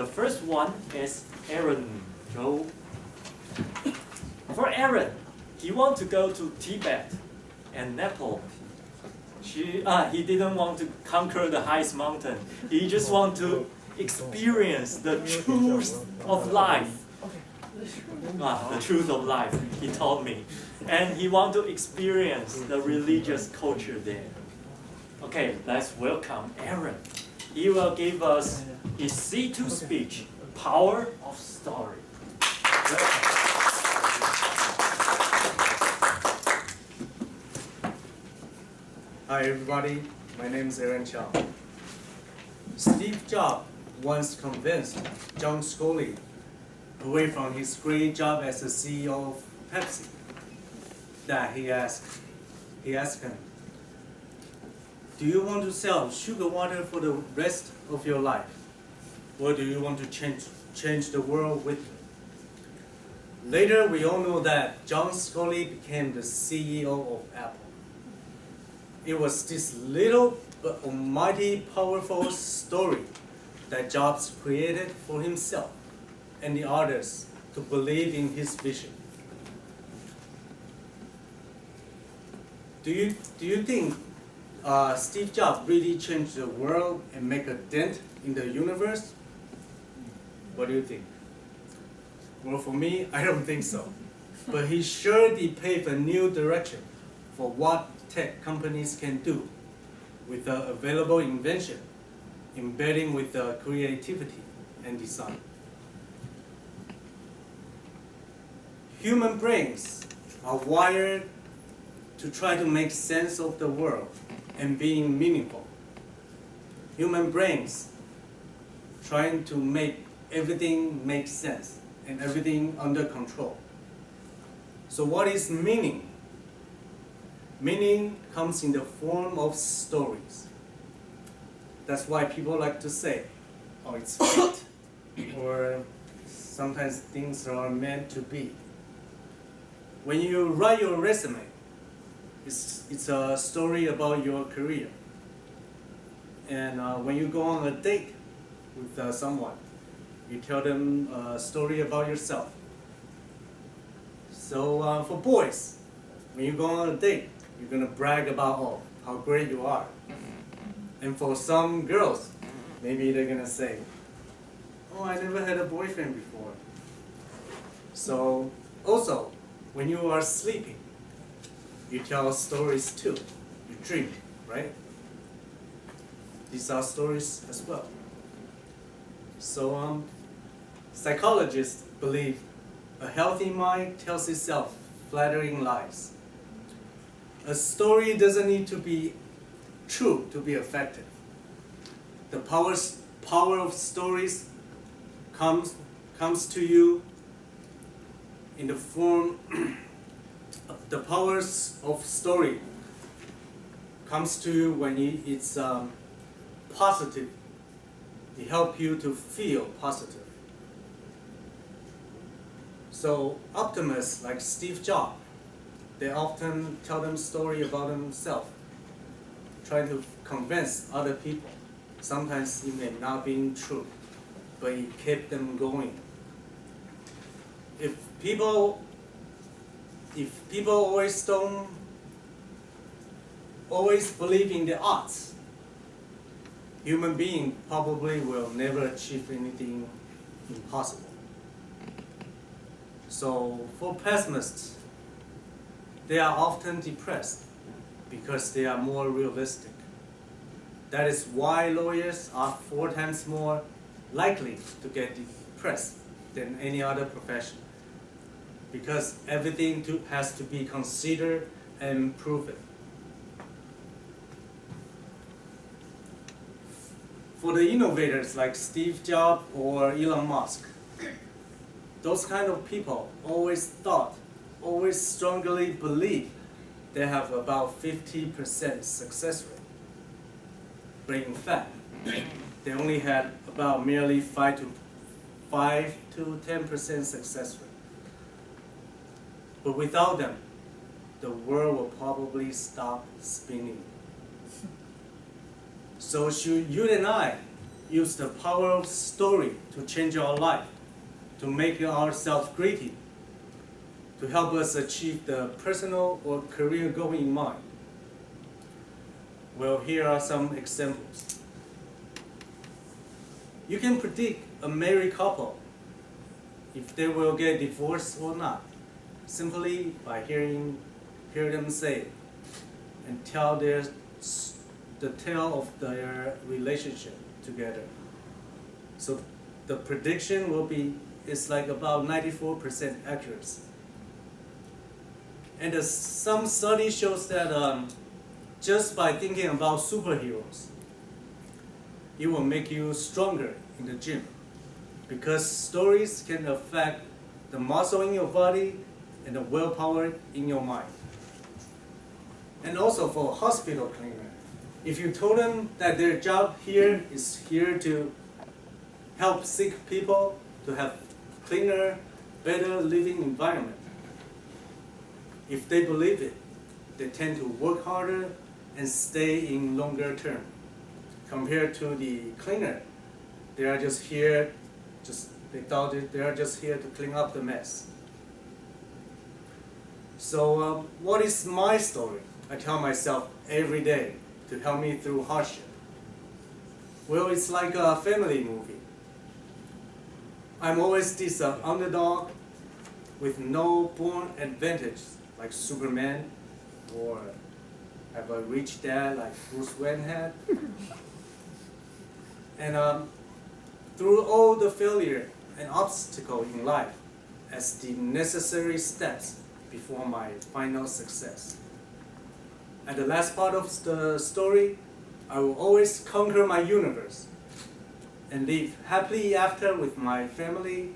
The first one is Aaron. Go. For Aaron, he wants to go to Tibet and Nepal. He didn't want to conquer the highest mountain. He just want to experience the truth of life. The truth of life, he told me. And he want to experience the religious culture there. Okay, let's welcome Aaron. He will give us his C2 speech, Power of Story. Hi everybody, my name is Aaron Chow. Steve Jobs once convinced John Sculley, away from his great job as the CEO of Pepsi, that he asked him, do you want to sell sugar water for the rest of your life? Or do you want to change the world with it? Later, we all know that John Sculley became the CEO of Apple. It was this little but almighty powerful story that Jobs created for himself and the others to believe in his vision. Do you think Steve Jobs really changed the world and make a dent in the universe? What do you think? Well, for me, I don't think so. But he surely paved a new direction for what tech companies can do with the available invention, embedding with the creativity and design. Human brains are wired to try to make sense of the world and being meaningful. Human brains trying to make everything make sense and everything under control. So what is meaning? Meaning comes in the form of stories. That's why people like to say, oh, it's fate, or sometimes things are meant to be. When you write your resume, it's a story about your career. And when you go on a date with someone, you tell them a story about yourself. So for boys, when you go on a date, you're going to brag about how great you are. And for some girls, maybe they're going to say, oh, I never had a boyfriend before. So also, when you are sleeping, you tell stories too. You dream, right? These are stories as well. So psychologists believe a healthy mind tells itself flattering lies. A story doesn't need to be true to be effective. The power of stories comes to you in the form the powers of story comes to you when it's positive. It helps you to feel positive. So optimists like Steve Jobs, they often tell them story about themselves, trying to convince other people. Sometimes it may not be true, but it kept them going. If people always believe in the odds, human being probably will never achieve anything impossible. So for pessimists, they are often depressed because they are more realistic. That is why lawyers are 4 times more likely to get depressed than any other profession, because everything has to be considered and proven. For the innovators like Steve Jobs or Elon Musk, those kind of people always strongly believe they have about 50% success rate. But in fact, they only had about merely 5 to 10% success rate. But without them, the world will probably stop spinning. So should you and I use the power of story to change our life, to make ourselves great, to help us achieve the personal or career goal in mind. Well, here are some examples. You can predict a married couple if they will get divorced or not, simply by hear them say it and tell the tale of their relationship together. So the prediction will be, it's like about 94% accuracy. And some study shows that just by thinking about superheroes, it will make you stronger in the gym, because stories can affect the muscle in your body and the willpower in your mind. And also for a hospital cleaner, if you told them that their job here is here to help sick people to have cleaner, better living environment, if they believe it, they tend to work harder and stay in longer term. Compared to the cleaner, they are just here, they thought they are just here to clean up the mess. So what is my story? I tell myself every day to help me through hardship. Well, it's like a family movie. I'm always this underdog with no born advantage like Superman, or have a rich dad like Bruce Wayne had. And through all the failure and obstacle in life as the necessary steps before my final success. At the last part of the story, I will always conquer my universe and live happily after with my family,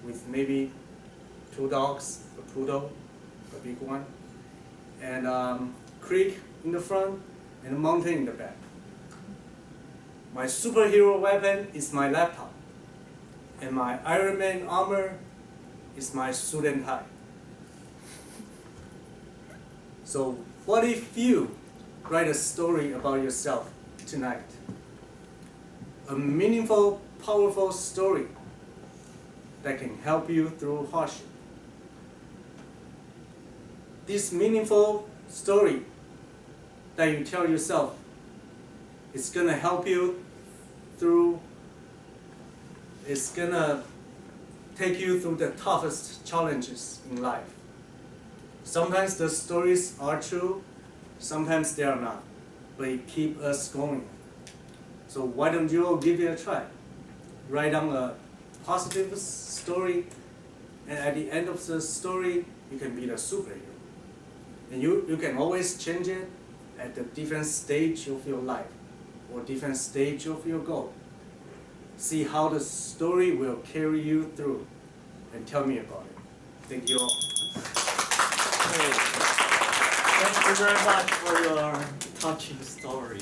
with maybe 2 dogs, a poodle, a big one, and creek in the front and a mountain in the back. My superhero weapon is my laptop, and my Iron Man armor is my suit and tie. So what if you write a story about yourself tonight? A meaningful, powerful story that can help you through hardship. This meaningful story that you tell yourself is gonna help you through, it's gonna take you through the toughest challenges in life. Sometimes the stories are true, sometimes they are not, but it keeps us going. So why don't you give it a try? Write down a positive story, and at the end of the story, you can be the superhero. And you can always change it at the different stage of your life or different stage of your goal. See how the story will carry you through, and tell me about it. Thank you all. Thank you very much for your touching story.